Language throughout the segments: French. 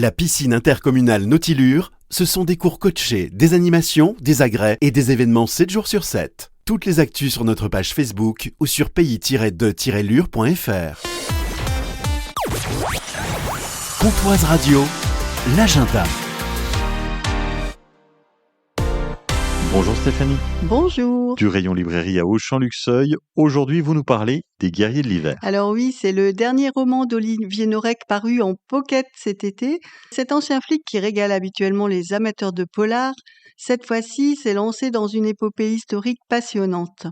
La piscine intercommunale Nautilure, ce sont des cours coachés, des animations, des agrès et des événements 7 jours sur 7. Toutes les actus sur notre page Facebook ou sur pays-de-lure.fr. Pontoise Radio, l'agenda. Bonjour Stéphanie. Bonjour. Du rayon librairie à Auchan-Luxeuil, aujourd'hui vous nous parlez des Guerriers de l'hiver. Alors oui, c'est le dernier roman d'Olivier Norek paru en pocket cet été. Cet ancien flic qui régale habituellement les amateurs de polar, cette fois-ci s'est lancé dans une épopée historique passionnante.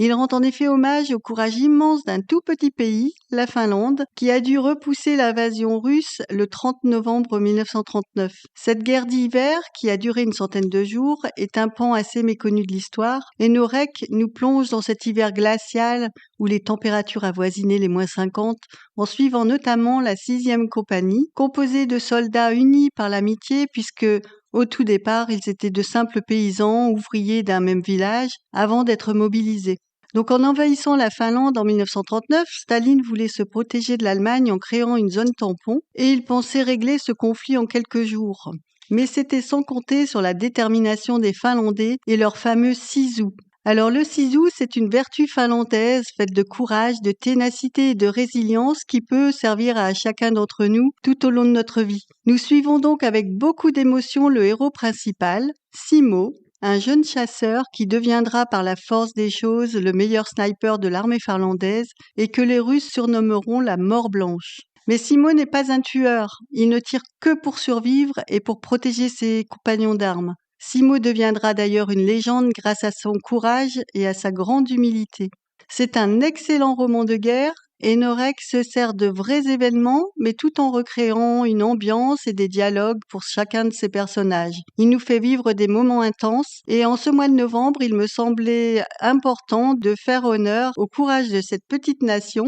Il rend en effet hommage au courage immense d'un tout petit pays, la Finlande, qui a dû repousser l'invasion russe le 30 novembre 1939. Cette guerre d'hiver, qui a duré une centaine de jours, est un pan assez méconnu de l'histoire, et Norek nous plonge dans cet hiver glacial où les températures avoisinaient les -50, en suivant notamment la 6e compagnie, composée de soldats unis par l'amitié puisque au tout départ, ils étaient de simples paysans, ouvriers d'un même village, avant d'être mobilisés. Donc en envahissant la Finlande en 1939, Staline voulait se protéger de l'Allemagne en créant une zone tampon et il pensait régler ce conflit en quelques jours. Mais c'était sans compter sur la détermination des Finlandais et leur fameux sisu. Alors le sisu, c'est une vertu finlandaise faite de courage, de ténacité et de résilience qui peut servir à chacun d'entre nous tout au long de notre vie. Nous suivons donc avec beaucoup d'émotion le héros principal, Simo, un jeune chasseur qui deviendra par la force des choses le meilleur sniper de l'armée finlandaise et que les Russes surnommeront la mort blanche. Mais Simo n'est pas un tueur, il ne tire que pour survivre et pour protéger ses compagnons d'armes. Simo deviendra d'ailleurs une légende grâce à son courage et à sa grande humilité. C'est un excellent roman de guerre et Norek se sert de vrais événements, mais tout en recréant une ambiance et des dialogues pour chacun de ses personnages. Il nous fait vivre des moments intenses et en ce mois de novembre, il me semblait important de faire honneur au courage de cette petite nation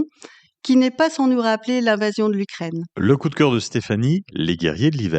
qui n'est pas sans nous rappeler l'invasion de l'Ukraine. Le coup de cœur de Stéphanie, les Guerriers de l'hiver.